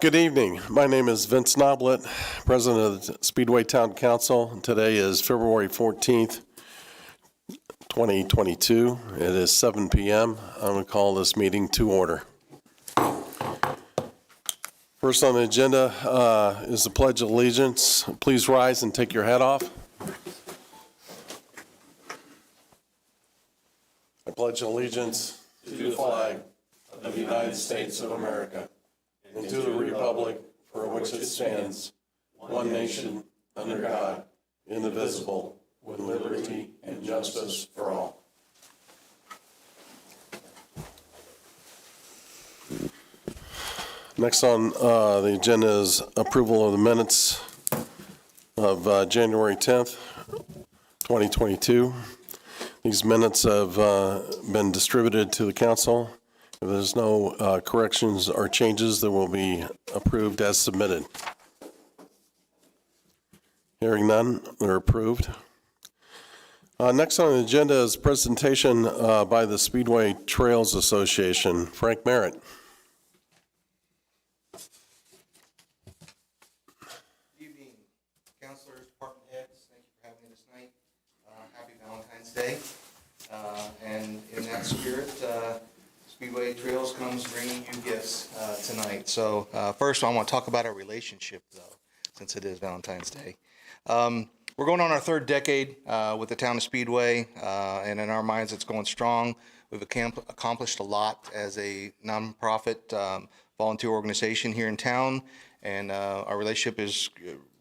Good evening. My name is Vince Noblet, President of the Speedway Town Council. Today is February 14th, 2022. It is 7 p.m. I'm going to call this meeting to order. First on the agenda is the Pledge of Allegiance. Please rise and take your hat off. I pledge allegiance to the flag of the United States of America and to the republic for which it stands, one nation, under God, indivisible, with liberty and justice for all. Next on the agenda is approval of the minutes of January 10th, 2022. These minutes have been distributed to the council. If there's no corrections or changes, they will be approved as submitted. Hearing none, they're approved. Next on the agenda is presentation by the Speedway Trails Association. Frank Merritt. Good evening, councilors, department heads. Thank you for having me this night. Happy Valentine's Day. And in that spirit, Speedway Trails comes bringing you gifts tonight. So first, I want to talk about our relationship, though, since it is Valentine's Day. We're going on our third decade with the Town of Speedway, and in our minds, it's going strong. We've accomplished a lot as a nonprofit volunteer organization here in town, and our relationship is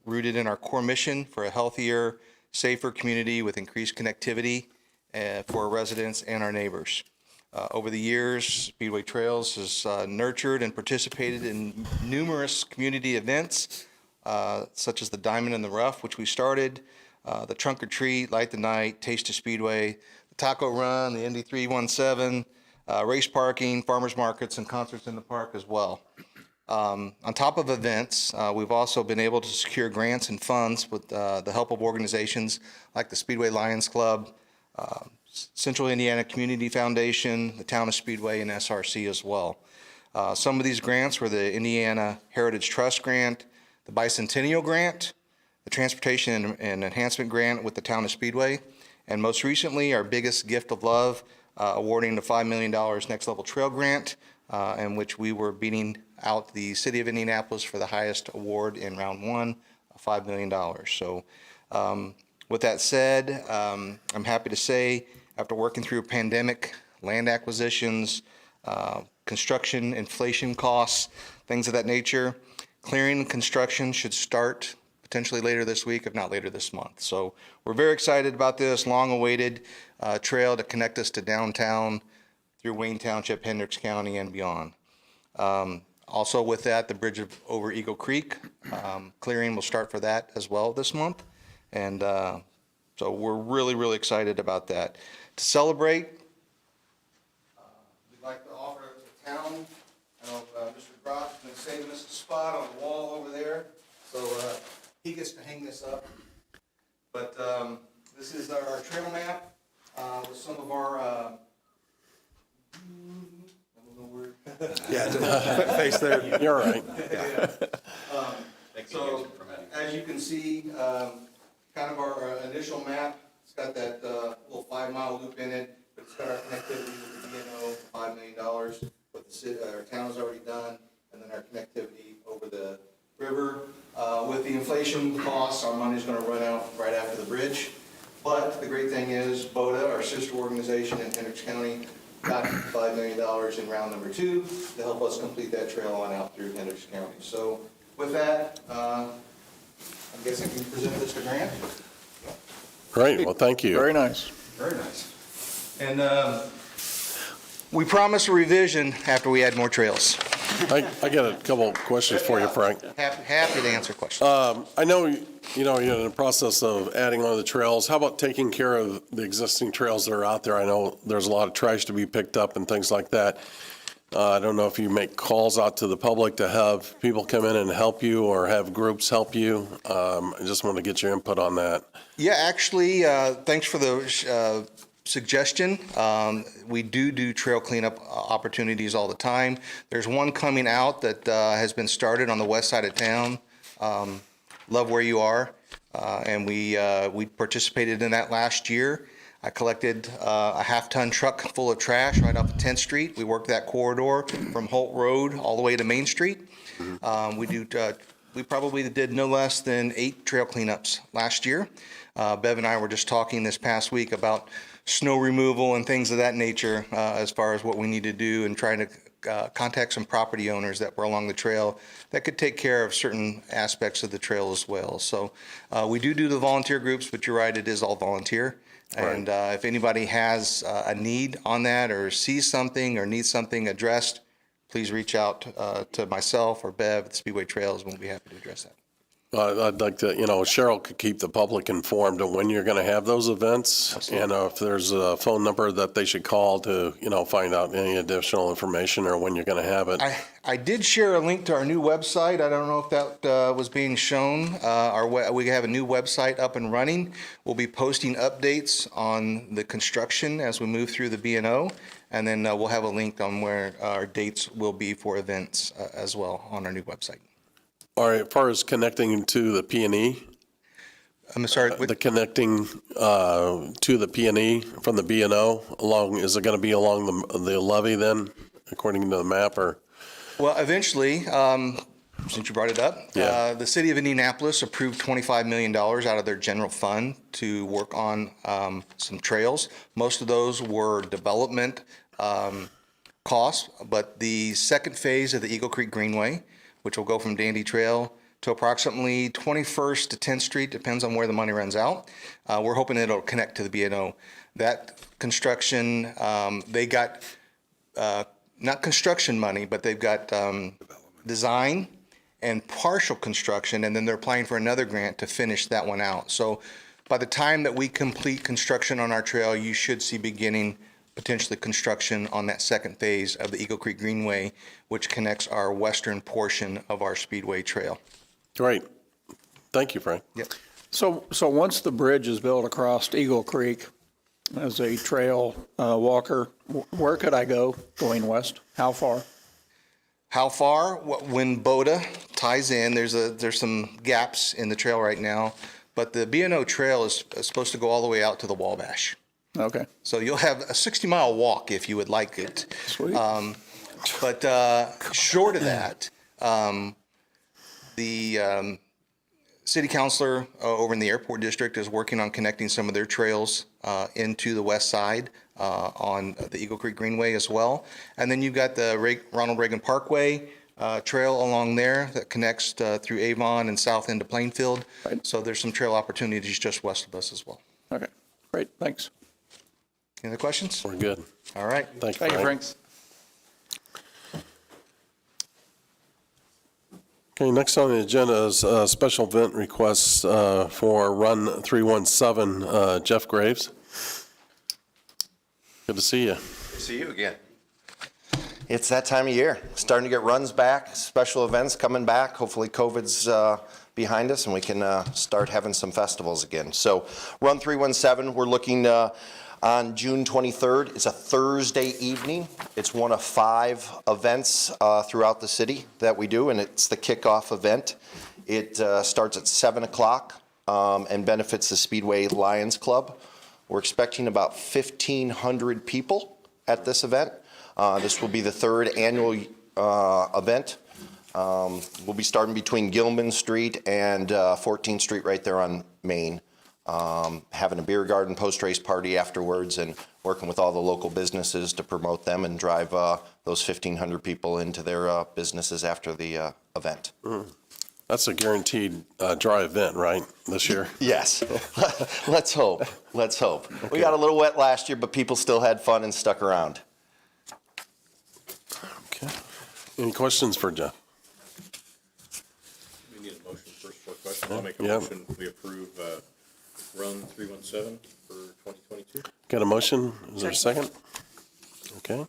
rooted in our core mission for a healthier, safer community with increased connectivity for our residents and our neighbors. Over the years, Speedway Trails has nurtured and participated in numerous community events, such as the Diamond in the Rough, which we started, the Trunk or Treat, Light the Night, Taste of Speedway, the Taco Run, the Indy 317, race parking, farmers markets, and concerts in the park as well. On top of events, we've also been able to secure grants and funds with the help of organizations like the Speedway Lions Club, Central Indiana Community Foundation, the Town of Speedway, and SRC as well. Some of these grants were the Indiana Heritage Trust Grant, the Bicentennial Grant, the Transportation and Enhancement Grant with the Town of Speedway, and most recently, our biggest gift of love, awarding the $5 million Next Level Trail Grant, in which we were beating out the City of Indianapolis for the highest award in round one, $5 million. So with that said, I'm happy to say, after working through a pandemic, land acquisitions, construction, inflation costs, things of that nature, clearing and construction should start potentially later this week, if not later this month. So we're very excited about this long-awaited trail to connect us to downtown through Wayne Township, Hendricks County, and beyond. Also with that, the bridge over Eagle Creek, clearing will start for that as well this month. And so we're really, really excited about that. To celebrate, we'd like to offer the town, I know Mr. Brock's been saving us a spot on the wall over there, so he gets to hang this up. But this is our trail map with some of our, I don't know where. Yeah, face there. You're right. Yeah. So as you can see, kind of our initial map, it's got that little 5-mile loop in it, but it's got our connectivity with the DNO, $5 million, what the city, our town has already done, and then our connectivity over the river. With the inflation costs, our money's going to run out right after the bridge. But the great thing is, BOTA, our sister organization in Hendricks County, got $5 million in round number 2 to help us complete that trail on out through Hendricks County. So with that, I guess I can present this to Grant. Great. Well, thank you. Very nice. Very nice. And we promised a revision after we add more trails. I got a couple of questions for you, Frank. Happy to answer questions. I know, you're in the process of adding on the trails. How about taking care of the existing trails that are out there? I know there's a lot of trash to be picked up and things like that. I don't know if you make calls out to the public to have people come in and help you or have groups help you. I just want to get your input on that. Yeah, actually, thanks for the suggestion. We do trail cleanup opportunities all the time. There's one coming out that has been started on the west side of town. Love Where You Are, and we participated in that last year. I collected a half-ton truck full of trash right off of 10th Street. We worked that corridor from Holt Road all the way to Main Street. We probably did no less than 8 trail cleanups last year. Bev and I were just talking this past week about snow removal and things of that nature as far as what we need to do, and trying to contact some property owners that were along the trail that could take care of certain aspects of the trail as well. So we do the volunteer groups, but you're right, it is all volunteer. And if anybody has a need on that, or sees something or needs something addressed, please reach out to myself or Bev at the Speedway Trails, and we'll be happy to address that. I'd like to, Cheryl could keep the public informed of when you're going to have those events. Absolutely. And if there's a phone number that they should call to, find out any additional information or when you're going to have it. I did share a link to our new website. I don't know if that was being shown. We have a new website up and running. We'll be posting updates on the construction as we move through the B&O, and then we'll have a link on where our dates will be for events as well on our new website. All right, as far as connecting to the P&E, I'm sorry. the connecting to the P&E from the B&O is it going to be along the levee then, according to the map, or? Well, eventually, since you brought it up, the city of Indianapolis approved $25 million out of their general fund to work on some trails. Most of those were development costs, but the second phase of the Eagle Creek Greenway, which will go from Dandy Trail to approximately 21st to 10th Street, depends on where the money runs out. We're hoping it'll connect to the B&O. That construction, they got not construction money, but they've got design and partial construction, and then they're applying for another grant to finish that one out. So by the time that we complete construction on our trail, you should see beginning potentially construction on that second phase of the Eagle Creek Greenway, which connects our western portion of our Speedway Trail. Great. Thank you, Frank. Yep. So once the bridge is built across Eagle Creek as a trail walker, where could I go going west? How far? How far? When Boda ties in, there's some gaps in the trail right now, but the B&O Trail is supposed to go all the way out to the Wabash. Okay. So you'll have a 60-mile walk if you would like it. Sweet. But short of that, the city councilor over in the airport district is working on connecting some of their trails into the west side on the Eagle Creek Greenway as well. And then you've got the Ronald Reagan Parkway trail along there that connects through Avon and south into Plainfield. Right. So there's some trail opportunities just west of us as well. Okay. Great. Thanks. Any other questions? We're good. All right. Thank you, Thank you, Frank. Frank. Okay, next on the agenda is special event requests for Run 317, Jeff Graves. Good to see you. See you again. It's that time of year. Starting to get runs back, special events coming back. Hopefully COVID's behind us and we can start having some festivals again. So Run 317, we're looking on June 23rd. It's a Thursday evening. It's one of 5 events throughout the city that we do, and it's the kickoff event. It starts at 7 o'clock and benefits the Speedway Lions Club. We're expecting about 1,500 people at this event. This will be the 3rd annual event. We'll be starting between Gilman Street and 14th Street right there on Main. Having a beer garden post-race party afterwards and working with all the local businesses to promote them and drive those 1,500 people into their businesses after the event. That's a guaranteed dry event, right, this year? Yes. Let's hope. Let's hope. We got a little wet last year, but people still had fun and stuck around. Okay. Any questions for Jeff? We need a motion first for a question. I'll make a Yeah. motion. We approve Run 317 for 2022. Got a motion? Is there a second? Okay.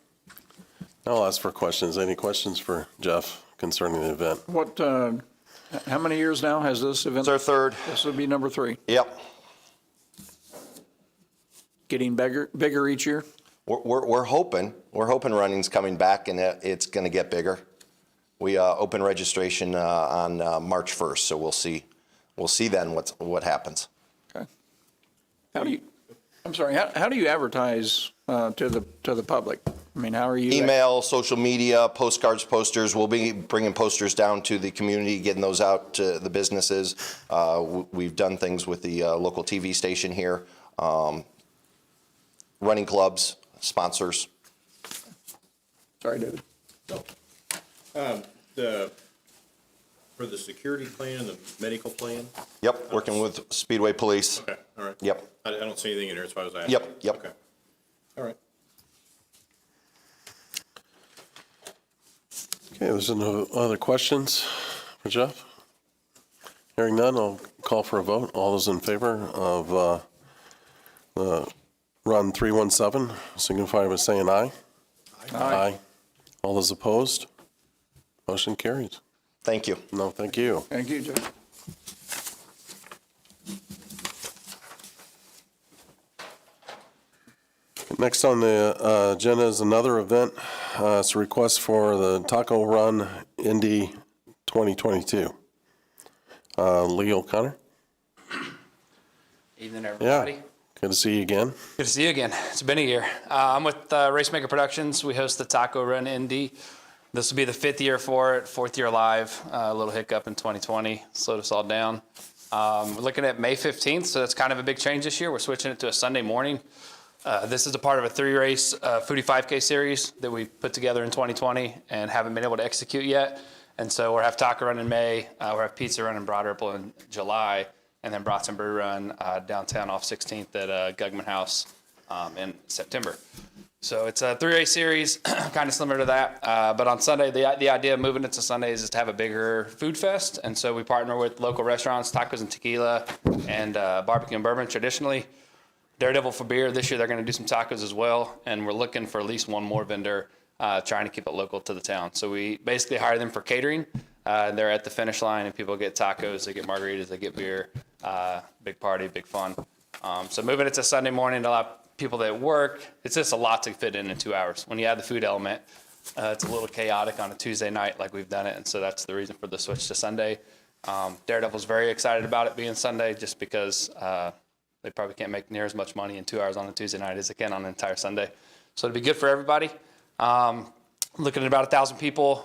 I'll ask for questions. Any questions for Jeff concerning the event? What? How many years now has this event? It's our 3rd. This would be number 3. Yep. getting bigger each year? We're hoping running's coming back and that it's going to get bigger. We open registration on March 1st, so we'll see then what happens. Okay. How do you advertise to the public? I mean, how are you? Email, social media, postcards, posters. We'll be bringing posters down to the community, getting those out to the businesses. We've done things with the local TV station here, running clubs, sponsors. Sorry, David. For the security plan, the medical plan? Yep, working with Speedway Police. Okay, all right. Yep. I don't see anything in here, that's why I was asking. Yep. Okay, all right. Okay, there's no other questions for Jeff? Hearing none, I'll call for a vote. All those in favor of Run 317, signify by saying aye. Aye. All those opposed? Motion carries. Thank you. No, thank you. Thank you, Jeff. Next on the agenda is another event. It's a request for the Taco Run Indy 2022. Lee O'Connor? Evening, everybody. Yeah, good to see you again. Good to see you again. It's been a year. I'm with Racemaker Productions. We host the Taco Run Indy. This will be the 5th year for it, 4th year live. A little hiccup in 2020 slowed us all down. We're looking at May 15th, so that's kind of a big change this year. We're switching it to a Sunday morning. This is a part of a 3-race Foodie 5K series that we put together in 2020 and haven't been able to execute yet. And so we'll have Taco Run in May, we'll have Pizza Run in Broad Ripple in July, and then Brats and Brew Run downtown off 16th at Gugman House in September. So it's a 3-race series, kind of similar to that. But on Sunday, the idea of moving it to Sundays is to have a bigger food fest. And so we partner with local restaurants, Tacos and Tequila, and Barbecue and Bourbon traditionally. Daredevil for beer. This year they're going to do some tacos as well. And we're looking for at least one more vendor trying to keep it local to the town. So we basically hire them for catering. They're at the finish line and people get tacos, they get margaritas, they get beer. Big party, big fun. So moving it to Sunday morning to allow people that work, it's just a lot to fit in 2 hours. When you add the food element, it's a little chaotic on a Tuesday night like we've done it, and so that's the reason for the switch to Sunday. Daredevil's very excited about it being Sunday just because they probably can't make near as much money in 2 hours on a Tuesday night as they can on an entire Sunday. So it'll be good for everybody. Looking at about 1,000 people.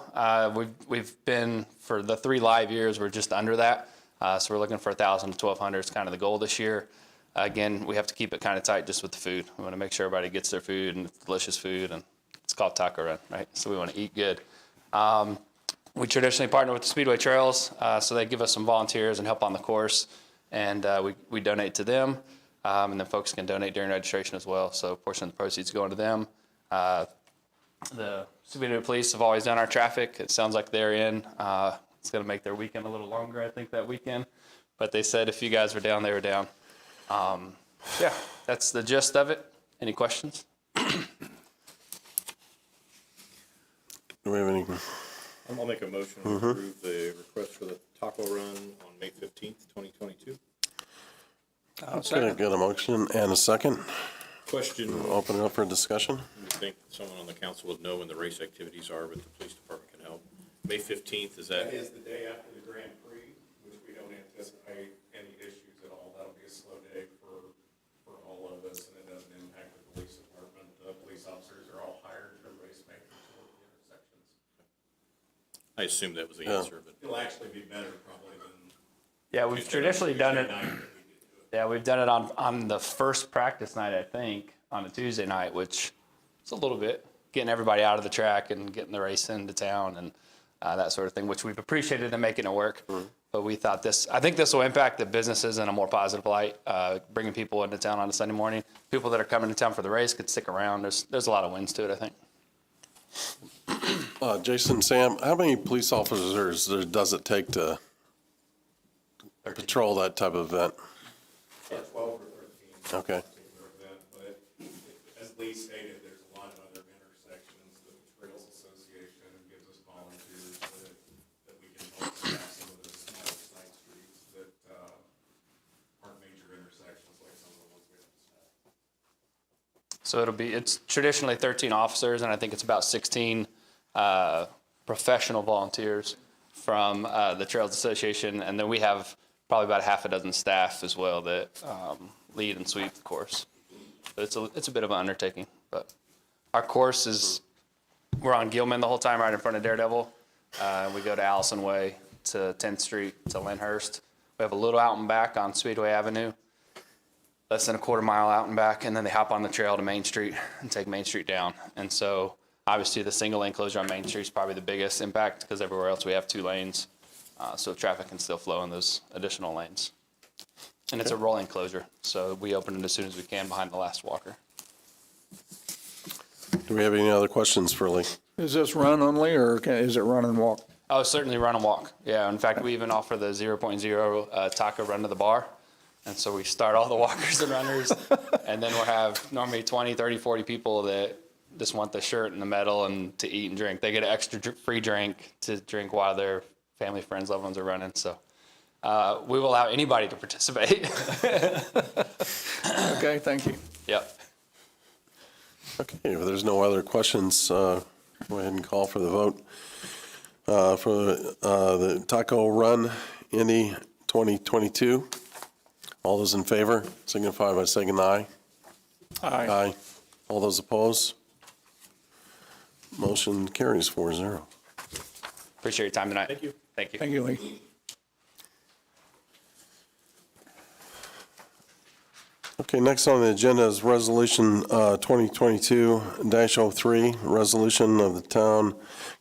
We've been, for the 3 live years, we're just under that. So we're looking for 1,000 to 1,200 is kind of the goal this year. Again, we have to keep it kind of tight just with the food. We want to make sure everybody gets their food and it's delicious food, and it's called Taco Run, right? So we want to eat good. We traditionally partner with the Speedway Trails, so they give us some volunteers and help on the course, and we donate to them, and then folks can donate during registration as well. So a portion of the proceeds go into them. The Speedway Police have always done our traffic. It sounds like they're in. It's going to make their weekend a little longer, I think, that weekend. But they said if you guys were down, they were down. Yeah, that's the gist of it. Any questions? Do we have any? I'll make a motion to approve the request for the taco run on May 15th, 2022. Okay, got a motion and a second. Question, Open it up for discussion. I think someone on the council would know when the race activities are, but the police department can help. May 15th, is that? That is the day after the Grand Prix, which we don't anticipate any issues at all. That'll be a slow day for all of us, and it doesn't impact the police department. The police officers are all hired to race makers to work the intersections. I assumed that was the answer, but It'll actually be better probably than Yeah, we've traditionally done it. Tuesday night that we did to it. Yeah, we've done it on the first practice night, I think, on a Tuesday night, which is a little bit getting everybody out of the track and getting the race into town and that sort of thing, which we've appreciated in making it work. But we thought I think this will impact the businesses in a more positive light, bringing people into town on a Sunday morning. People that are coming to town for the race could stick around. There's a lot of wins to it, I think. Jason, Sam, how many police officers does it take to patrol that type of event? 12 or 13. Okay. Particular event, but as Lee stated, there's a lot of other intersections that the Trails Association gives us volunteers that we can help staff some of the smaller side streets that aren't major intersections like some of the ones we have to staff. So it's traditionally 13 officers, and I think it's about 16 professional volunteers from the Trails Association. And then we have probably about half a dozen staff as well that lead and sweep the course. But it's a bit of an undertaking. But our course is, we're on Gilman the whole time, right in front of Daredevil. We go to Allison Way to 10th Street to Lyndhurst. We have a little out and back on Speedway Avenue, less than a quarter mile out and back, and then they hop on the trail to Main Street and take Main Street down. And so obviously the single lane closure on Main Street is probably the biggest impact because everywhere else we have 2 lanes. So traffic can still flow in those additional lanes. And it's a rolling closure, so we open it as soon as we can behind the last walker. Do we have any other questions for Lee? Is this run only, or is it run and walk? Oh, certainly run and walk. Yeah, in fact, we even offer the 0.0 taco run to the bar. And so we start all the walkers and runners, and then we'll have normally 20, 30, 40 people that just want the shirt and the medal and to eat and drink. They get an extra free drink to drink while their family, friends, loved ones are running. So we will allow anybody to participate. Okay, thank you. Yep. Okay, if there's no other questions, go ahead and call for the vote. For the Taco Run Indy 2022, all those in favor signify by saying aye. Aye. Aye. All those opposed? Motion carries 4-0. Appreciate your time tonight. Thank you. Thank you. Thank you, Lee. Okay, next on the agenda is Resolution 2022-03, resolution of the Town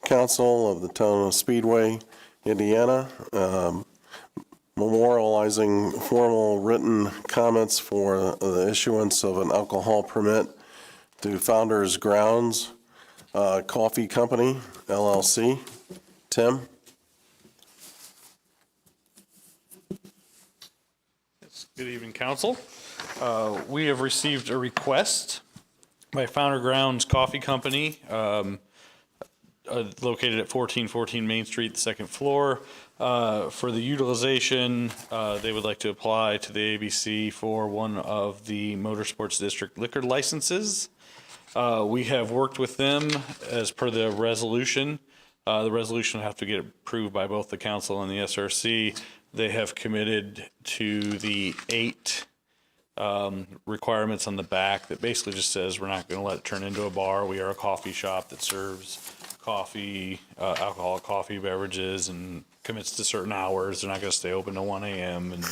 Council of the Town of Speedway, Indiana, memorializing formal written comments for the issuance of an alcohol permit to Founders Grounds Coffee Company, LLC. Tim? Good evening, council. We have received a request by Founder Grounds Coffee Company, located at 1414 Main Street, the second floor, for the utilization. They would like to apply to the ABC for one of the Motorsports District liquor licenses. We have worked with them as per the resolution. The resolution will have to get approved by both the council and the SRC. They have committed to the 8 requirements on the back that basically just says we're not going to let it turn into a bar. We are a coffee shop that serves coffee, alcoholic coffee beverages, and commits to certain hours. They're not going to stay open to 1 a.m. and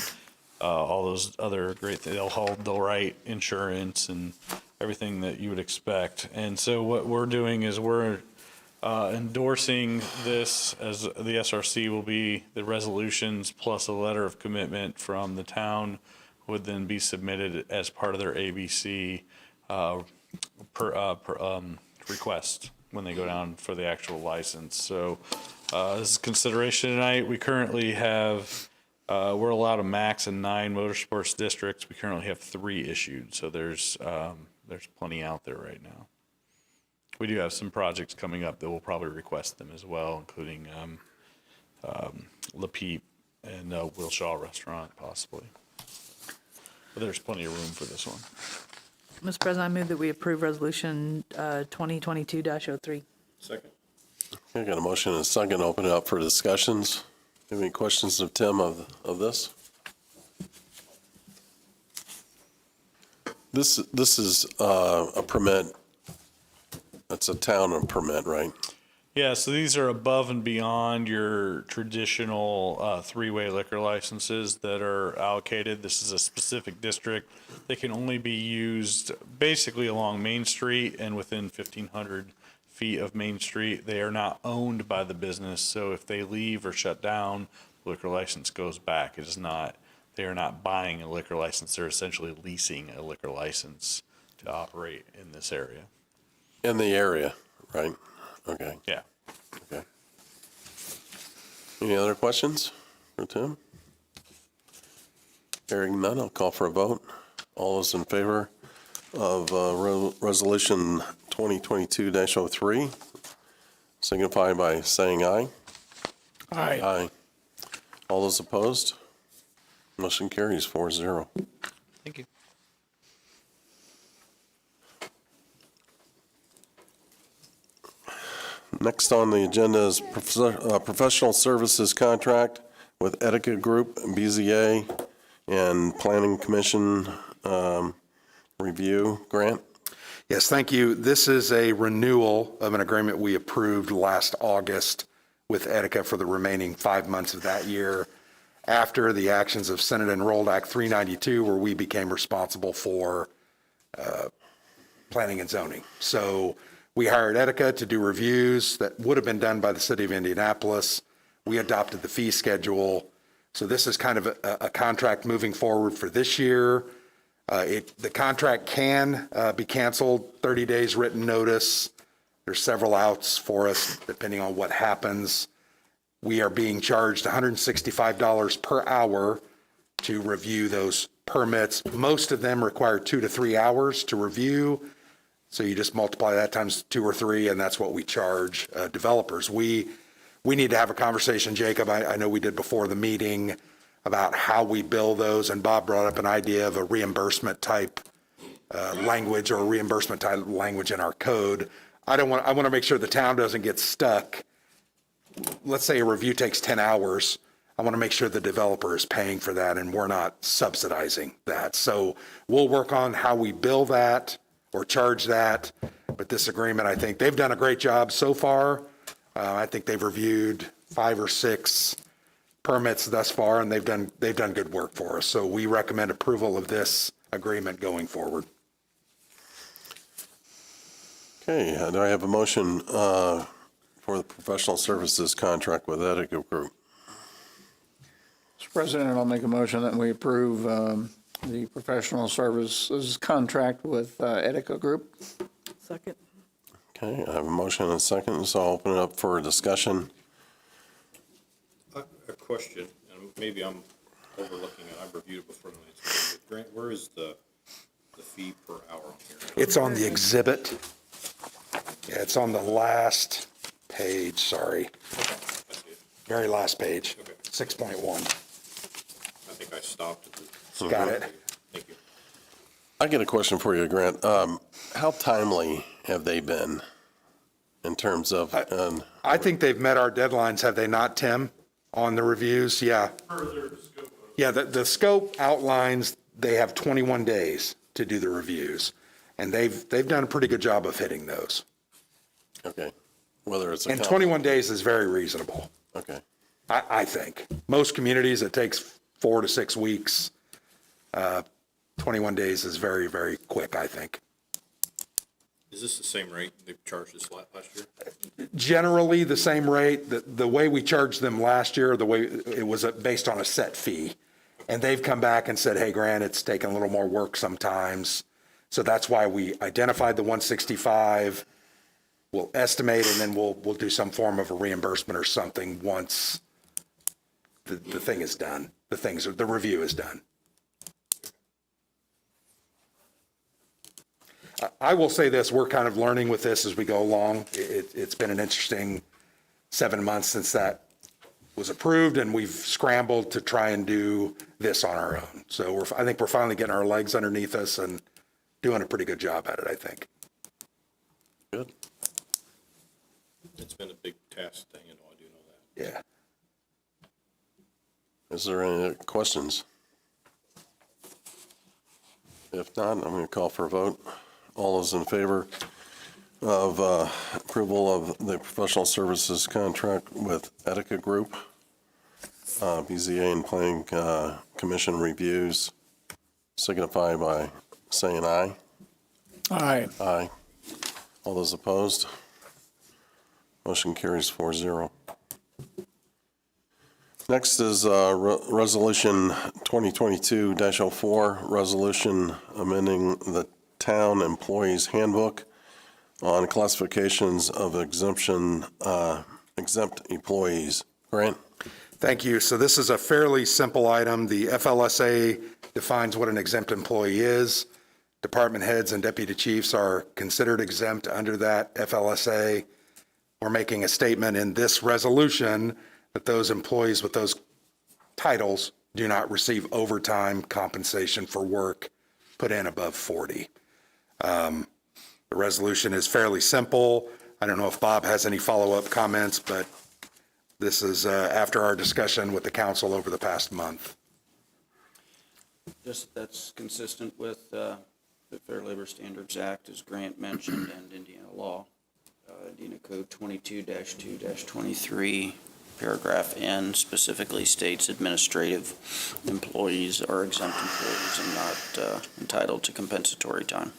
all those other great things. They'll write insurance and everything that you would expect. And so what we're doing is we're endorsing this, as the SRC will be the resolutions plus a letter of commitment from the town would then be submitted as part of their ABC request when they go down for the actual license. So this is consideration tonight. We currently have, we're allowed a max of 9 motorsports districts. We currently have 3 issued, so there's plenty out there right now. We do have some projects coming up that will probably request them as well, including La Peep and Wilshaw Restaurant possibly. But there's plenty of room for this one. Mr. President, I move that we approve Resolution 2022-03. Second. I got a motion and a second. Open it up for discussions. Have any questions of Tim of this? This is a permit. That's a town permit, right? Yeah, so these are above and beyond your traditional 3-way liquor licenses that are allocated. This is a specific district. They can only be used basically along Main Street and within 1,500 feet of Main Street. They are not owned by the business, so if they leave or shut down, the liquor license goes back. It is not, they are not buying a liquor license. They're essentially leasing a liquor license to operate in this area. In the area, right? Okay, Yeah. okay. Any other questions for Tim? Hearing none, I'll call for a vote. All those in favor of Resolution 2022-03 signify by saying aye. Aye. Aye. All those opposed? Motion carries 4-0. Thank you. Next on the agenda is professional services contract with Etica Group, BZA, and Planning Commission review. Grant? Yes, thank you. This is a renewal of an agreement we approved last August with Etica for the remaining 5 months of that year after the actions of Senate Enrolled Act 392, where we became responsible for planning and zoning. So we hired Etica to do reviews that would have been done by the city of Indianapolis. We adopted the fee schedule. So this is kind of a contract moving forward for this year. The contract can be canceled, 30 days written notice. There's several outs for us depending on what happens. We are being charged $165 per hour to review those permits. Most of them require 2 to 3 hours to review. So you just multiply that times 2 or 3, and that's what we charge developers. We need to have a conversation, Jacob. I know we did before the meeting about how we bill those, and Bob brought up an idea of a reimbursement type language or a reimbursement type language in our code. I want to make sure the town doesn't get stuck. Let's say a review takes 10 hours. I want to make sure the developer is paying for that and we're not subsidizing that. So we'll work on how we bill that or charge that. But this agreement, I think they've done a great job so far. I think they've reviewed 5 or 6 permits thus far, and they've done good work for us. So we recommend approval of this agreement going forward. Okay, do I have a motion for the professional services contract with Etica Group? Mr. President, I'll make a motion that we approve the professional services contract with Etica Group. Second. Okay, I have a motion and a second, so I'll open it up for discussion. A question, and maybe I'm overlooking it, I've reviewed it before tonight. But Grant, where is the fee per hour on here? It's on the exhibit. Yeah, it's on the last page, sorry. Very last page, Okay. 6.1. I think I stopped at the. Got it. Thank you. I get a question for you, Grant. How timely have they been in terms of, I think they've met our deadlines, have they not, Tim, on the reviews? Yeah. Yeah, the scope outlines they have 21 days to do the reviews, and they've done a pretty good job of hitting those. okay, whether it's a. And 21 days is very reasonable, Okay, I think. Most communities, it takes 4 to 6 weeks. 21 days is very, very quick, I think. Is this the same rate they charged us last year? Generally, the same rate. The way we charged them last year, the way it was based on a set fee. And they've come back and said, hey, Grant, it's taken a little more work sometimes. So that's why we identified the 165. We'll estimate, and then we'll do some form of a reimbursement or something once the thing is done. The review is done. I will say this, we're kind of learning with this as we go along. It's been an interesting 7 months since that was approved, and we've scrambled to try and do this on our own. So I think we're finally getting our legs underneath us and doing a pretty good job at it, I think. good. It's been a big task thing, and I do know that. Yeah. Is there any questions? If not, I'm going to call for a vote. All those in favor of approval of the professional services contract with Etica Group, BZA and Planning Commission reviews, signify by saying aye. Aye. Aye. All those opposed? Motion carries 4-0. Next is Resolution 2022-04, resolution amending the Town Employees Handbook on classifications of exempt employees. Grant? Thank you. So this is a fairly simple item. The FLSA defines what an exempt employee is. Department heads and deputy chiefs are considered exempt under that FLSA. We're making a statement in this resolution that those employees with those titles do not receive overtime compensation for work put in above 40. The resolution is fairly simple. I don't know if Bob has any follow-up comments, but this is after our discussion with the council over the past month. Just that's consistent with the Fair Labor Standards Act, as Grant mentioned, and Indiana law. Indiana Code 22-2-23, paragraph N specifically states administrative employees are exempt employees and not entitled to compensatory time.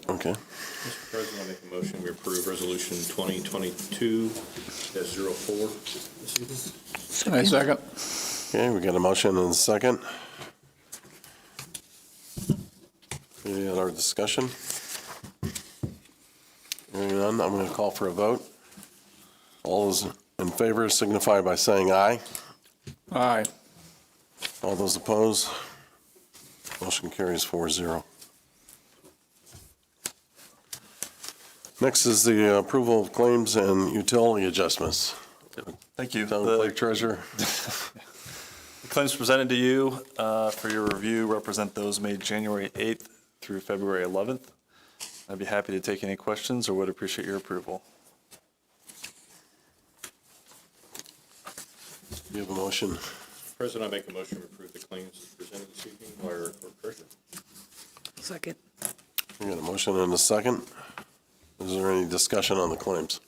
Okay. Mr. President, I make a motion, we approve resolution 2022-04 this evening. I second. Okay, we got a motion and a second. Any other discussion? Hearing none, I'm going to call for a vote. All those in favor signify by saying aye. Aye. All those opposed? Motion carries 4-0. Next is the approval of claims and utility adjustments. Thank you. Town Clerk Treasurer. The claims presented to you for your review represent those made January 8th through February 11th. I'd be happy to take any questions or would appreciate your approval. Do you have a motion? President, I make a motion to approve the claims presented this evening by our clerk treasurer. Second. We got a motion and a second. Is there any discussion on the claims?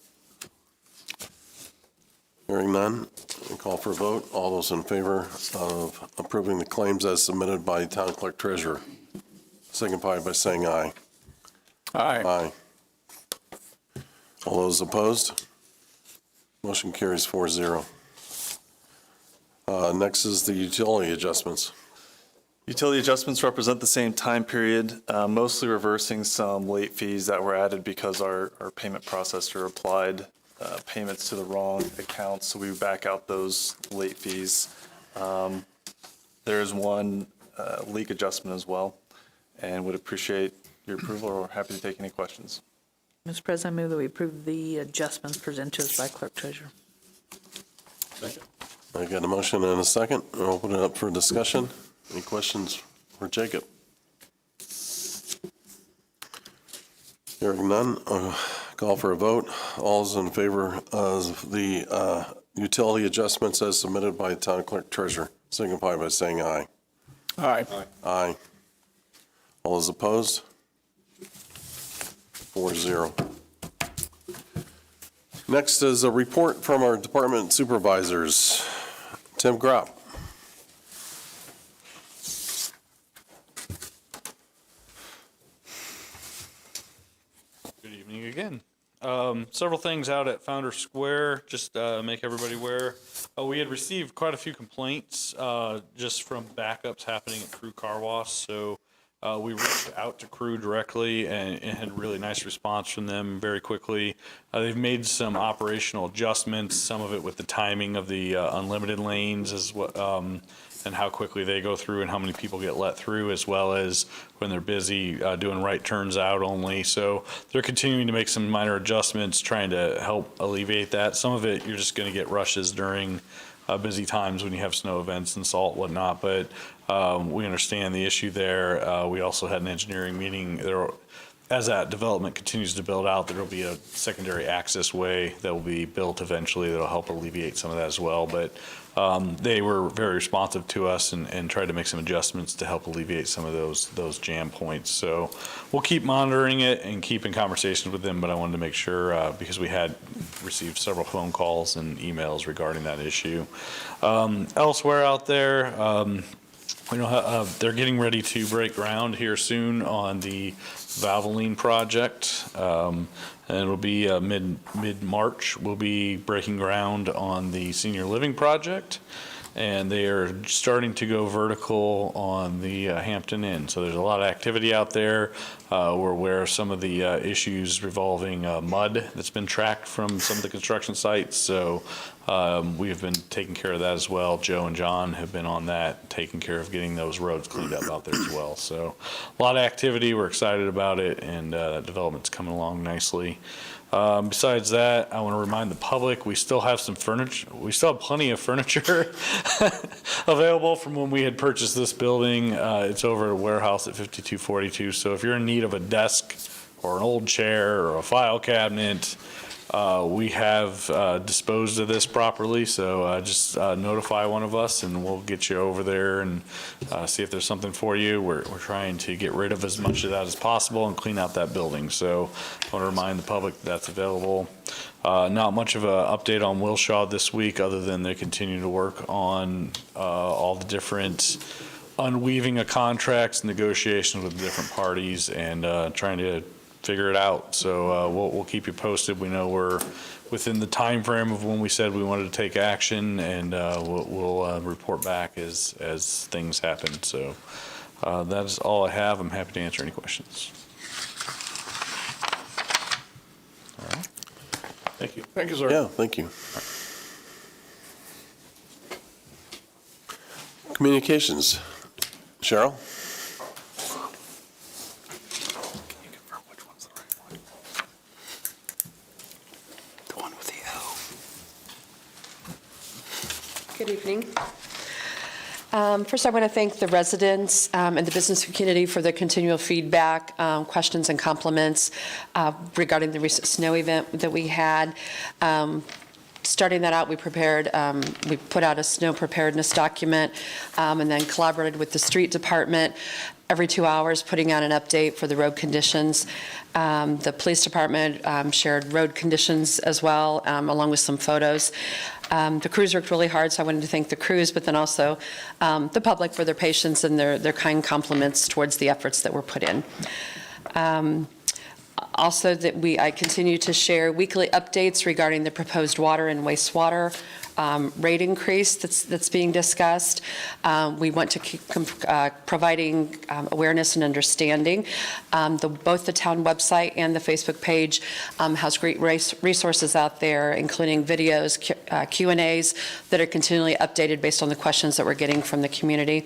Hearing none, we call for a vote. All those in favor of approving the claims as submitted by Town Clerk Treasurer, signify by saying aye. Aye. Aye. All those opposed? Motion carries 4-0. Next is the utility adjustments. Utility adjustments represent the same time period, mostly reversing some late fees that were added because our payment processor applied payments to the wrong accounts, so we back out those late fees. There is one leak adjustment as well, and would appreciate your approval or happy to take any questions. Mr. President, I move that we approve the adjustments presented to us by Clerk Treasurer. Second. I got a motion and a second. I'll open it up for discussion. Any questions for Jacob? Hearing none, call for a vote. All those in favor of the utility adjustments as submitted by the Town Clerk Treasurer, signify by saying aye. Aye. Aye. All those opposed? 4-0. Next is a report from our department supervisors. Tim Gropp. Good evening again. Several things out at Founder Square, just make everybody aware. We had received quite a few complaints just from backups happening at Crew Car Wash, so we reached out to Crew directly and had a really nice response from them very quickly. They've made some operational adjustments, some of it with the timing of the unlimited lanes as well, and how quickly they go through and how many people get let through, as well as when they're busy doing right turns out only. So they're continuing to make some minor adjustments, trying to help alleviate that. Some of it, you're just going to get rushes during busy times when you have snow events and salt, whatnot, but we understand the issue there. We also had an engineering meeting. As that development continues to build out, there will be a secondary access way that will be built eventually that will help alleviate some of that as well. But they were very responsive to us and tried to make some adjustments to help alleviate some of those jam points. So we'll keep monitoring it and keep in conversations with them, but I wanted to make sure because we had received several phone calls and emails regarding that issue. Elsewhere out there, they're getting ready to break ground here soon on the Valvoline project, and it'll be mid-March. We'll be breaking ground on the senior living project, and they are starting to go vertical on the Hampton Inn. So there's a lot of activity out there. We're aware of some of the issues revolving mud that's been tracked from some of the construction sites. So we have been taking care of that as well. Joe and John have been on that, taking care of getting those roads cleaned up out there as well. So a lot of activity. We're excited about it, and that development's coming along nicely. Besides that, I want to remind the public, we still have some furniture. We still have plenty of furniture available from when we had purchased this building. It's over at a warehouse at 5242. So if you're in need of a desk or an old chair or a file cabinet, we have disposed of this properly, so just notify one of us and we'll get you over there and see if there's something for you. We're trying to get rid of as much of that as possible and clean out that building. So I want to remind the public that's available. Not much of an update on Wilshaw this week, other than they continue to work on all the different unweaving of contracts, negotiations with the different parties, and trying to figure it out. So we'll keep you posted. We know we're within the time frame of when we said we wanted to take action, and we'll report back as things happen. So that is all I have. I'm happy to answer any questions. All right. Thank you. Thank you, sir. Yeah, thank you. Communications. Cheryl? Good evening. First, I want to thank the residents and the business community for their continual feedback, questions, and compliments regarding the recent snow event that we had. Starting that out, we put out a snow preparedness document and then collaborated with the street department every 2 hours, putting out an update for the road conditions. The police department shared road conditions as well, along with some photos. The crews worked really hard, so I wanted to thank the crews, but then also the public for their patience and their kind compliments towards the efforts that were put in. Also, I continue to share weekly updates regarding the proposed water and wastewater rate increase that's being discussed. We want to keep providing awareness and understanding. Both the town website and the Facebook page has great resources out there, including videos, Q&As that are continually updated based on the questions that we're getting from the community.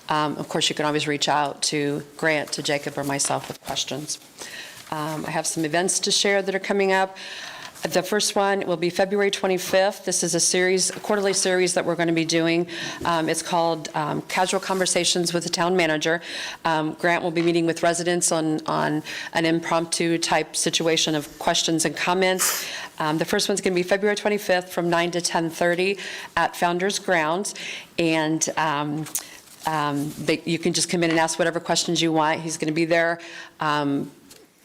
Of course, you can always reach out to Grant, to Jacob, or myself with questions. I have some events to share that are coming up. The first one will be February 25th. This is a quarterly series that we're going to be doing. It's called Casual Conversations with the Town Manager. Grant will be meeting with residents on an impromptu type situation of questions and comments. The first one's going to be February 25th from 9 to 10:30 at Founders Grounds. And you can just come in and ask whatever questions you want. He's going to be there,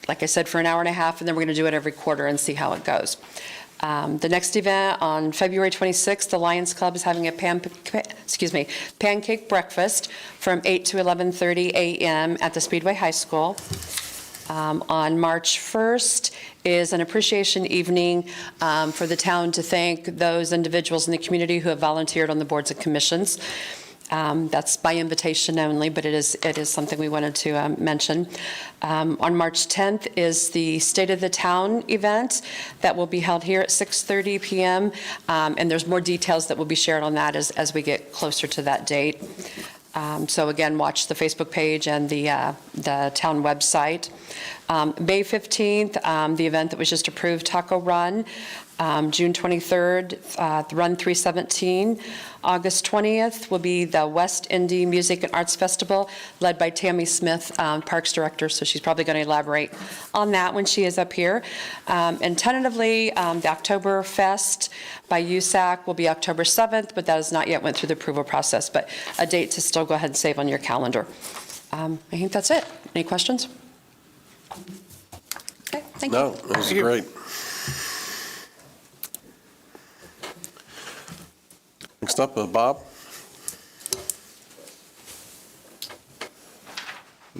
like I said, for an hour and a half, and then we're going to do it every quarter and see how it goes. The next event on February 26th, the Lions Club is having a pancake breakfast from 8 to 11:30 a.m. at the Speedway High School. On March 1st is an appreciation evening for the town to thank those individuals in the community who have volunteered on the boards and commissions. That's by invitation only, but it is something we wanted to mention. On March 10th is the State of the Town event that will be held here at 6:30 p.m. And there's more details that will be shared on that as we get closer to that date. So again, watch the Facebook page and the town website. May 15th, the event that was just approved, Taco Run. June 23rd, Run 317. August 20th will be the West Indy Music and Arts Festival, led by Tammy Smith, Parks Director, so she's probably going to elaborate on that when she is up here. And tentatively, the October Fest by USAC will be October 7th, but that has not yet went through the approval process, but a date to still go ahead and save on your calendar. I think that's it. Any questions? Okay, thank you. No, it was great. Next up, Bob.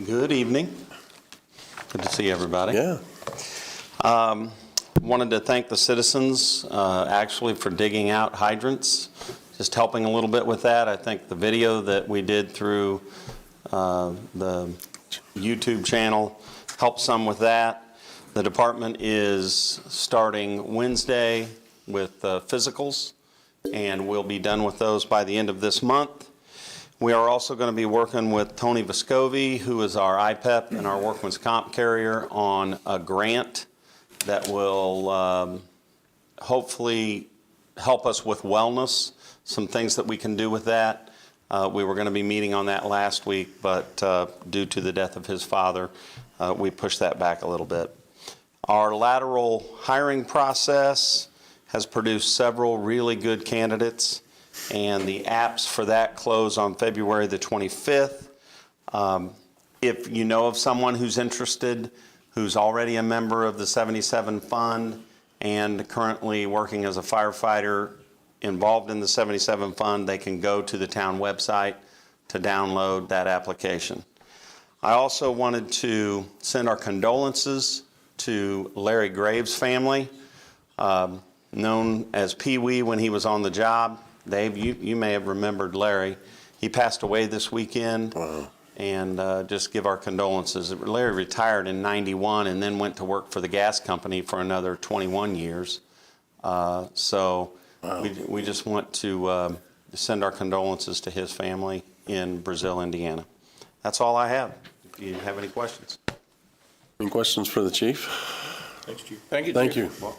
Good evening. Good to see everybody. Yeah. Wanted to thank the citizens actually for digging out hydrants, just helping a little bit with that. I think the video that we did through the YouTube channel helped some with that. The department is starting Wednesday with physicals, and we'll be done with those by the end of this month. We are also going to be working with Tony Vescovi, who is our IPEP and our workman's comp carrier, on a grant that will hopefully help us with wellness, some things that we can do with that. We were going to be meeting on that last week, but due to the death of his father, we pushed that back a little bit. Our lateral hiring process has produced several really good candidates, and the apps for that close on February the 25th. If you know of someone who's interested, who's already a member of the 77 Fund and currently working as a firefighter involved in the 77 Fund, they can go to the town website to download that application. I also wanted to send our condolences to Larry Graves' family, known as Pee Wee when he was on the job. Dave, you may have remembered Larry. He passed away this weekend. Wow. And just give our condolences. Larry retired in '91 and then went to work for the gas company for another 21 years. So wow. we just want to send our condolences to his family in Brazil, Indiana. That's all I have. If you have any questions. Any questions for the chief? Thanks, Chief. Thank you, Thank Chief. you.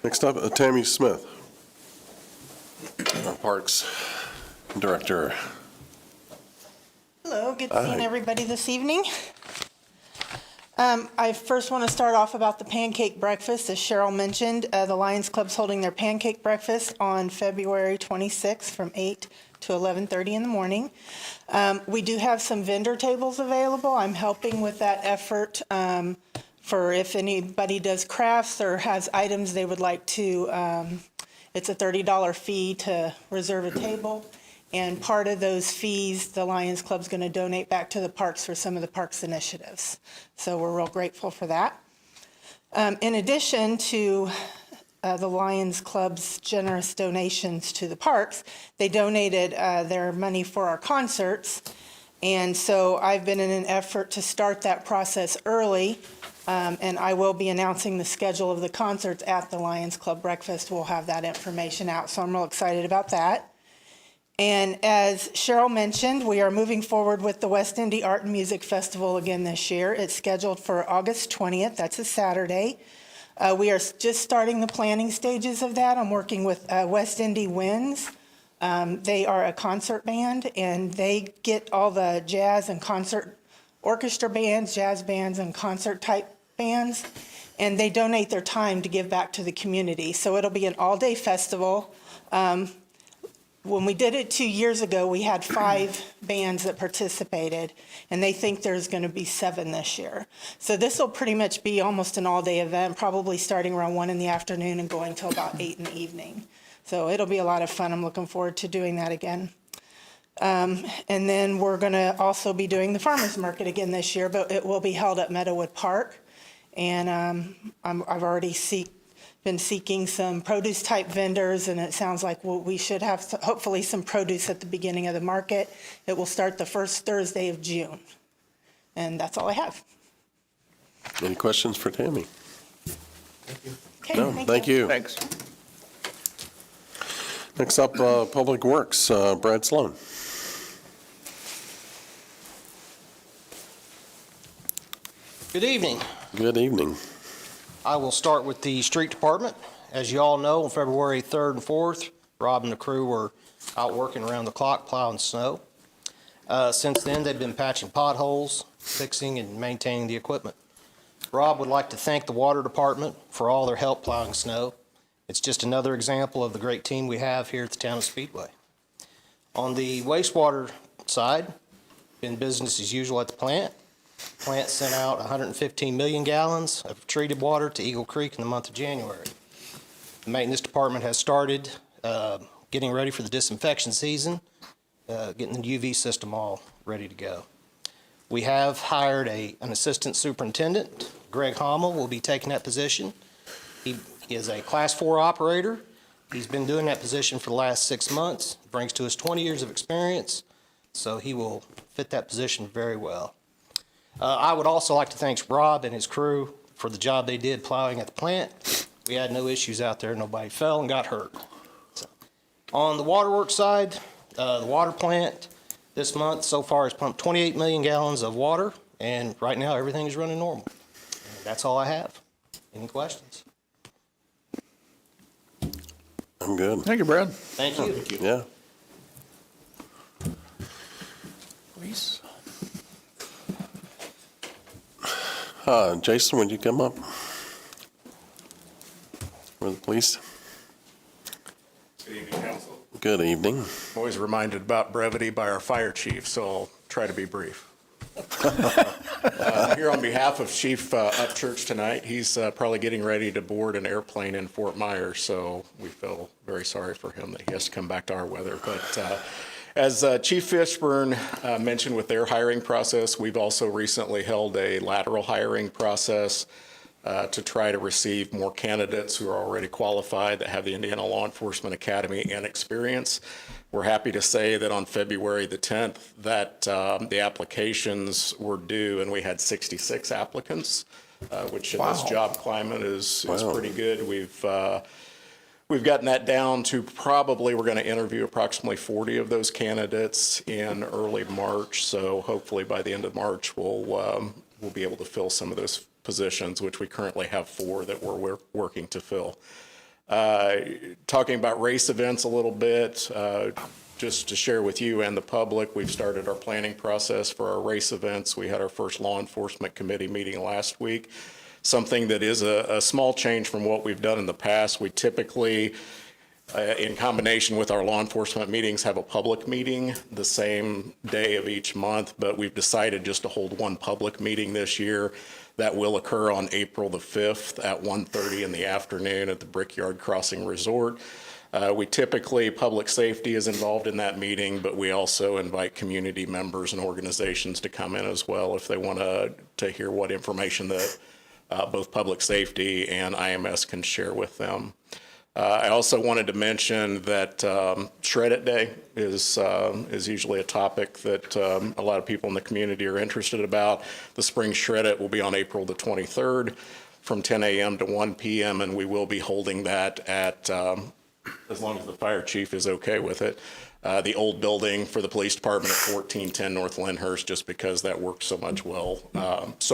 Next up, Tammy Smith, our Parks Director. Hello, good seeing everybody this evening. I first want to start off about the pancake breakfast. As Cheryl mentioned, the Lions Club's holding their pancake breakfast on February 26th from 8 to 11:30 in the morning. We do have some vendor tables available. I'm helping with that effort for if anybody does crafts or has items they would like to, it's a $30 fee to reserve a table. And part of those fees, the Lions Club's going to donate back to the parks for some of the parks initiatives. So we're real grateful for that. In addition to the Lions Club's generous donations to the parks, they donated their money for our concerts. And so I've been in an effort to start that process early. And I will be announcing the schedule of the concerts at the Lions Club breakfast. We'll have that information out. So I'm real excited about that. And as Cheryl mentioned, we are moving forward with the West Indy Art and Music Festival again this year. It's scheduled for August 20th. That's a Saturday. We are just starting the planning stages of that. I'm working with West Indy Winds. They are a concert band, and they get all the jazz and concert orchestra bands, jazz bands, and concert type bands, and they donate their time to give back to the community. So it'll be an all-day festival. When we did it 2 years ago, we had 5 bands that participated, and they think there's going to be 7 this year. So this will pretty much be almost an all-day event, probably starting around 1 in the afternoon and going till about 8 in the evening. So it'll be a lot of fun. I'm looking forward to doing that again. And then we're going to also be doing the farmers market again this year, but it will be held at Meadowood Park. And I've already been seeking some produce type vendors, and it sounds like we should have hopefully some produce at the beginning of the market. It will start the first Thursday of June. And that's all I have. Any questions for Tammy? Okay, No, thank you. Thanks. Next up, Public Works, Brad Sloan. Good evening. Good evening. I will start with the street department. As you all know, on February 3rd and 4th, Rob and the crew were out working around the clock plowing snow. Since then, they've been patching potholes, fixing and maintaining the equipment. Rob would like to thank the water department for all their help plowing snow. It's just another example of the great team we have here at the Town of Speedway. On the wastewater side, been business as usual at the plant. The plant sent out 115 million gallons of treated water to Eagle Creek in the month of January. The maintenance department has started getting ready for the disinfection season, getting the UV system all ready to go. We have hired an assistant superintendent. Greg Hommel will be taking that position. He is a Class 4 operator. He's been doing that position for the last 6 months, brings to us 20 years of experience, so he will fit that position very well. I would also like to thank Rob and his crew for the job they did plowing at the plant. We had no issues out there. Nobody fell and got hurt. So, on the waterworks side, the water plant this month so far has pumped 28 million gallons of water, and right now everything is running normal. And that's all I have. Any questions? I'm good. Thank you, Brad. Thank you. Yeah. Please. Jason, would you come up? For the police? Good evening, council. Good evening. I'm always reminded about brevity by our fire chief, so I'll try to be brief. Here on behalf of Chief Upchurch tonight, he's probably getting ready to board an airplane in Fort Myers, so we feel very sorry for him that he has to come back to our weather. But as Chief FISHBURN mentioned with their hiring process, we've also recently held a lateral hiring process to try to receive more candidates who are already qualified that have the Indiana Law Enforcement Academy and experience. We're happy to say that on February the 10th that the applications were due and we had 66 applicants, which in this job climate is pretty good. We've gotten that down to probably we're going to interview approximately 40 of those candidates in early March. So hopefully by the end of March we'll be able to fill some of those positions, which we currently have 4 that we're working to fill. Talking about race events a little bit, just to share with you and the public, we've started our planning process for our race events. We had our first law enforcement committee meeting last week. Something that is a small change from what we've done in the past. We typically, in combination with our law enforcement meetings, have a public meeting the same day of each month, but we've decided just to hold one public meeting this year. That will occur on April the 5th at 1:30 in the afternoon at the Brickyard Crossing Resort. We typically, public safety is involved in that meeting, but we also invite community members and organizations to come in as well if they want to hear what information that both public safety and IMS can share with them. I also wanted to mention that Shred It Day is usually a topic that a lot of people in the community are interested about. The Spring Shred It will be on April the 23rd from 10 a.m. to 1 p.m. and we will be holding that at, as long as the fire chief is okay with it, the old building for the police department at 1410 North Lyndhurst, just because that works so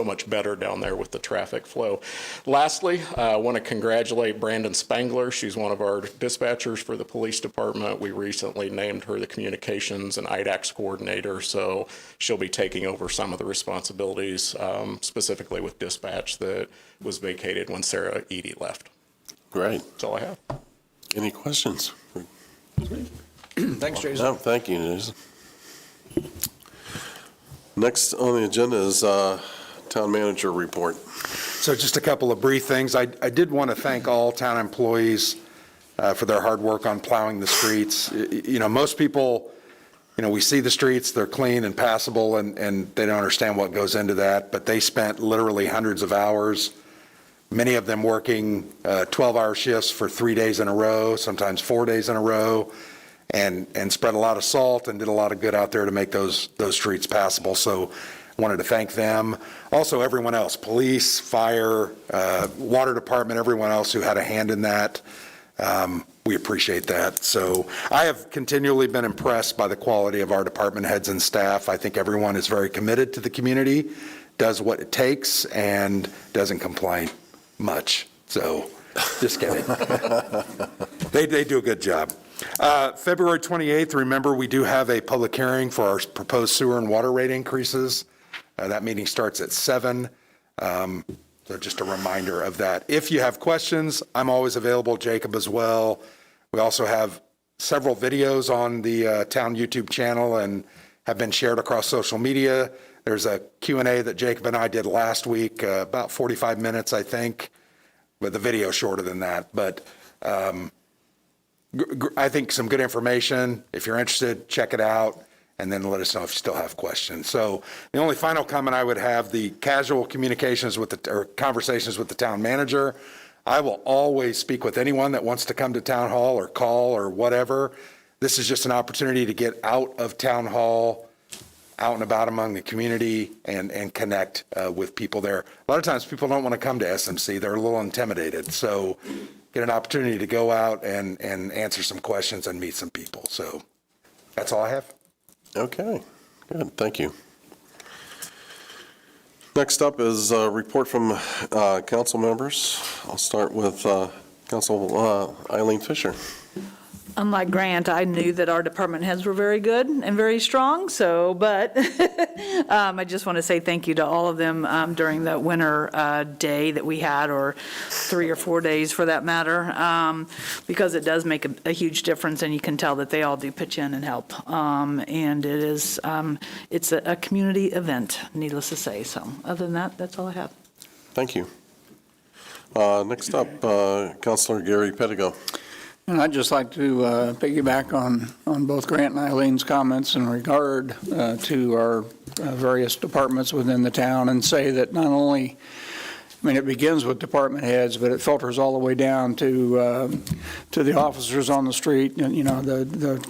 much better down there with the traffic flow. Lastly, I want to congratulate Brandon Spangler. She's one of our dispatchers for the police department. We recently named her the communications and IDAX coordinator, so she'll be taking over some of the responsibilities, specifically with dispatch that was vacated when Sarah Edie left. Great. That's all I have. Any questions? Thanks, Jason. No, thank you, Jason. Next on the agenda is town manager report. So just a couple of brief things. I did want to thank all town employees for their hard work on plowing the streets. You know, most people, you know, we see the streets, they're clean and passable, and they don't understand what goes into that, but they spent literally hundreds of hours, many of them working 12-hour shifts for 3 days in a row, sometimes 4 days in a row, and spread a lot of salt and did a lot of good out there to make those streets passable. So I wanted to thank them. Also everyone else, police, fire, water department, everyone else who had a hand in that. We appreciate that. So I have continually been impressed by the quality of our department heads and staff. I think everyone is very committed to the community, does what it takes, and doesn't complain much. So just kidding. They do a good job. February 28th, remember, we do have a public hearing for our proposed sewer and water rate increases. That meeting starts at 7. So just a reminder of that. If you have questions, I'm always available, Jacob as well. We also have several videos on the town YouTube channel and have been shared across social media. There's a Q&A that Jacob and I did last week, about 45 minutes, I think, with the video shorter than that. But I think some good information. If you're interested, check it out, and then let us know if you still have questions. So the only final comment I would have, the casual communications or conversations with the town manager. I will always speak with anyone that wants to come to town hall or call or whatever. This is just an opportunity to get out of town hall, out and about among the community, and connect with people there. A lot of times people don't want to come to SMC. They're a little intimidated. So get an opportunity to go out and answer some questions and meet some people. So that's all I have. Okay, good, thank you. Next up is a report from council members. I'll start with Council Eileen Fisher. Unlike Grant, I knew that our department heads were very good and very strong, so, but I just want to say thank you to all of them during the winter day that we had, or 3 or 4 days for that matter, because it does make a huge difference, and you can tell that they all do pitch in and help. And it is, it's a community event, needless to say. So other than that, that's all I have. Thank you. Next up, Councilor Gary Pettigo. And I'd just like to piggyback on both Grant and Eileen's comments in regard to our various departments within the town, and say that not only, I mean, it begins with department heads, but it filters all the way down to the officers on the street, and, you know, the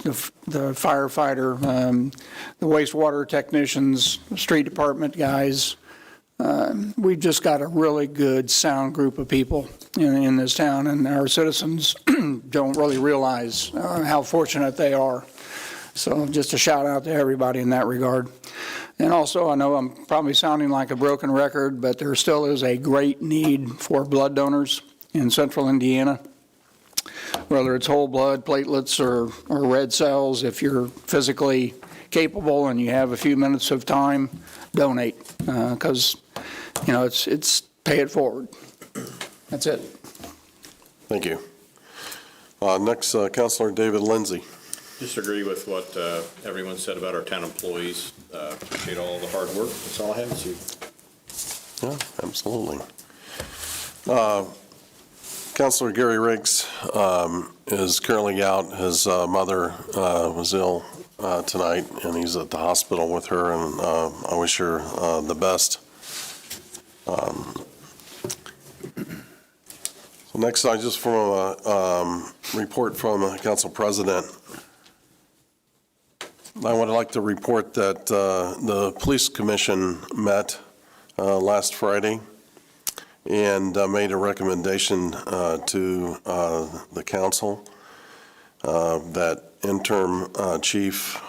firefighter, the wastewater technicians, street department guys. We've just got a really good, sound group of people in this town, and our citizens don't really realize how fortunate they are. So just a shout out to everybody in that regard. And also, I know I'm probably sounding like a broken record, but there still is a great need for blood donors in central Indiana, whether it's whole blood, platelets, or red cells. If you're physically capable and you have a few minutes of time, donate, because, you know, it's pay it forward. That's it. Thank you. Next, Councilor David Lindsay. Just agree with what everyone said about our town employees. Appreciate all the hard work. That's all I have to say. Yeah, absolutely. Councilor Gary Riggs is currently out. His mother was ill tonight, and he's at the hospital with her, and I wish her the best. So next, I just from a report from the Council President. I would like to report that the Police Commission met last Friday and made a recommendation to the council that interim chief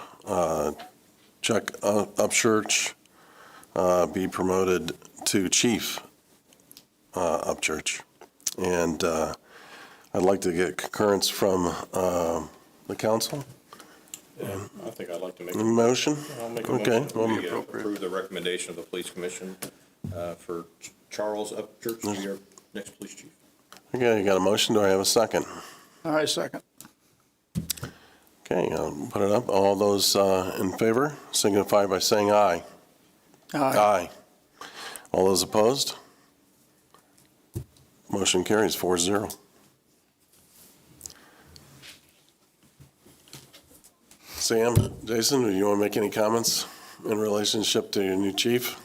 Chuck Upchurch be promoted to chief Upchurch. And I'd like to get concurrence from the council. I think I'd like to make a motion. I'll make a Okay. motion. We approve the recommendation of the police commission for Charles Upchurch to be our next police chief. Okay, you got a motion. Do I have a second? All right, second. Okay, I'll put it up. All those in favor signify by saying aye. Aye. Aye. All those opposed? Motion carries 4-0. Sam, Jason, do you want to make any comments in relationship to your new chief?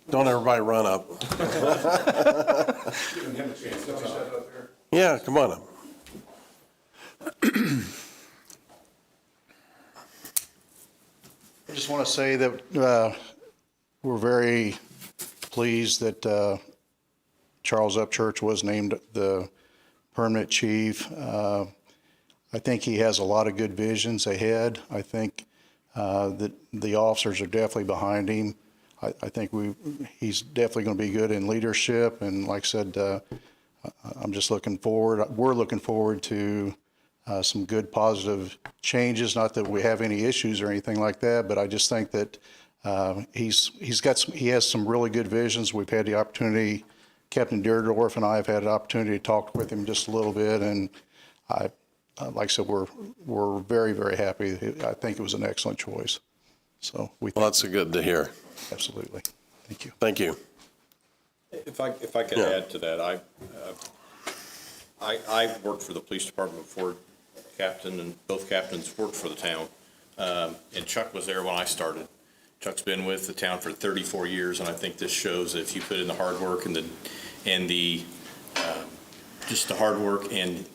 Don't everybody run up. Yeah, come on up. I just want to say that we're very pleased that Charles Upchurch was named the permanent chief. I think he has a lot of good visions ahead. I think that the officers are definitely behind him. I think he's definitely going to be good in leadership. And like I said, I'm just looking forward. We're looking forward to some good positive changes. Not that we have any issues or anything like that, but I just think that he has some really good visions. We've had the opportunity. Captain Deerdorf and I have had an opportunity to talk with him just a little bit, and like I said, we're very, very happy. I think it was an excellent choice. So well, that's good to hear. Absolutely. Thank you. Thank you. If I could add to that, I worked for the police department before captain, and both captains worked for the town. And Chuck was there when I started. Chuck's been with the town for 34 years, and I think this shows that if you put in the hard work and just the hard work and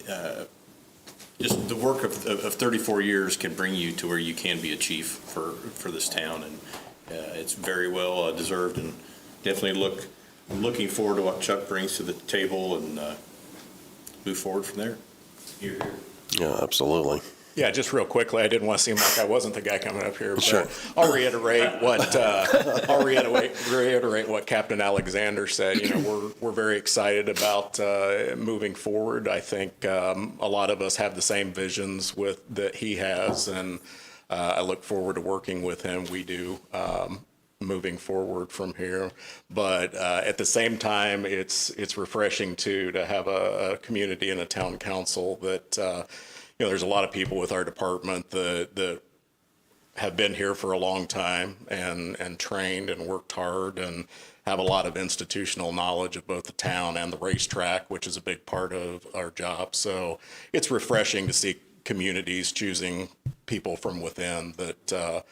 just the work of 34 years can bring you to where you can be a chief for this town, and it's very well deserved. And definitely I'm looking forward to what Chuck brings to the table and move forward from there. Here. Yeah, absolutely. Yeah, just real quickly, I didn't want to seem like I wasn't the guy coming up here, Sure. but I'll reiterate what Captain Alexander said. You know, we're very excited about moving forward. I think a lot of us have the same visions that he has, and I look forward to working with him. We do. Moving forward from here, but at the same time, it's refreshing to have a community and a town council that you know, there's a lot of people with our department that have been here for a long time and trained and worked hard and have a lot of institutional knowledge of both the town and the racetrack, which is a big part of our job. So it's refreshing to see communities choosing people from within that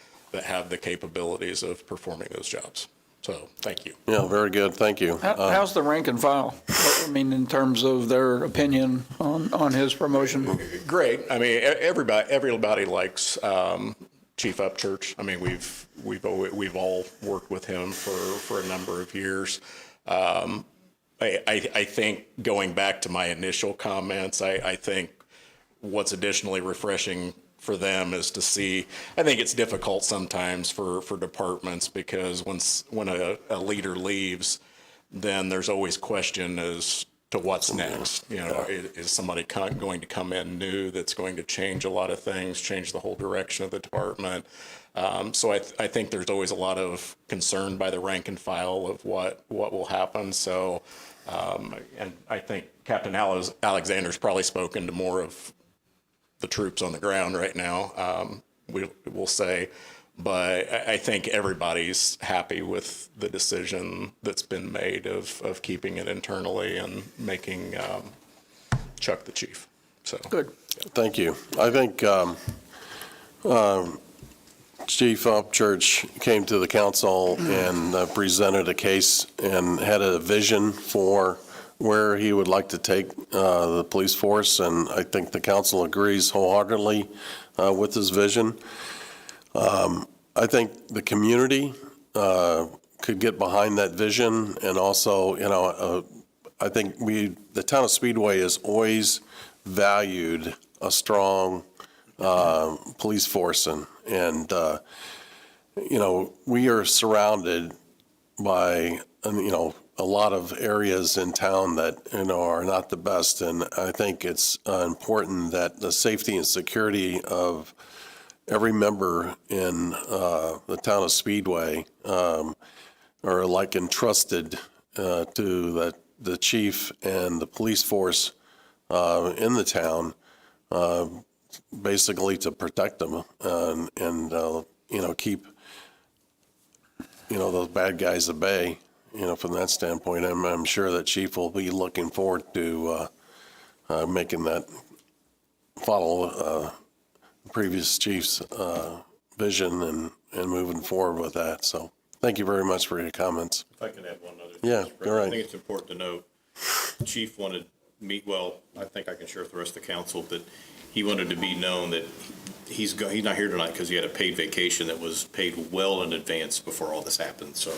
have the capabilities of performing those jobs. So, thank you. Yeah, very good, thank you. How's the rank and file? I mean, in terms of their opinion on his promotion? Great. I mean, everybody likes Chief Upchurch. I mean, we've all worked with him for a number of years. I think going back to my initial comments, I think what's additionally refreshing for them is to see, I think it's difficult sometimes for departments because when a leader leaves, then there's always question as to what's next. You know, is somebody going to come in new that's going to change a lot of things, change the whole direction of the department? So I think there's always a lot of concern by the rank and file of what will happen. So, and I think Captain Alexander's probably spoken to more of the troops on the ground right now, we'll say, but I think everybody's happy with the decision that's been made of keeping it internally and making Chuck the chief. So good. Thank you. I think Chief Upchurch came to the council and presented a case and had a vision for where he would like to take the police force, and I think the council agrees wholeheartedly with his vision. I think the community could get behind that vision, and also, you know, I think the Town of Speedway has always valued a strong police force, and you know, we are surrounded by, you know, a lot of areas in town that, you know, are not the best. And I think it's important that the safety and security of every member in the Town of Speedway are like entrusted to the chief and the police force in the town, basically to protect them and you know, keep, you know, those bad guys at bay. You know, from that standpoint, I'm sure that Chief will be looking forward to making that follow the previous Chief's vision and moving forward with that. So thank you very much for your comments. If I can add one other thing. Yeah, Mr. President. you're right. I think it's important to note, Chief wanted me, well, I think I can share with the rest of the council that he wanted to be known that he's not here tonight because he had a paid vacation that was paid well in advance before all this happened. So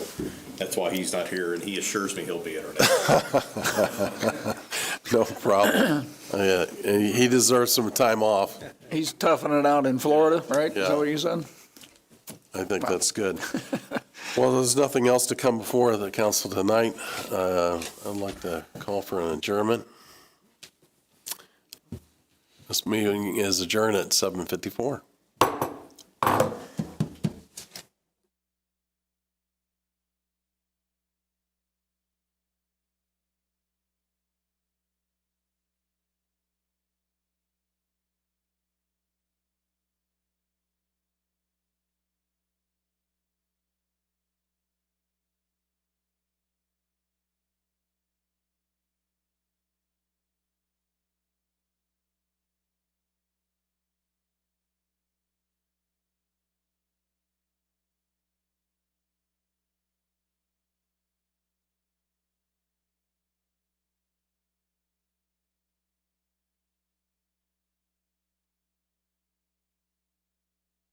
that's why he's not here, and he assures me he'll be at our next. No problem. He deserves some time off. He's toughing it out in Florida, right? Yeah. Is that what you said? I think that's good. Well, there's nothing else to come before the council tonight. I'd like to call for an adjournment. This meeting is adjourned at 7:54.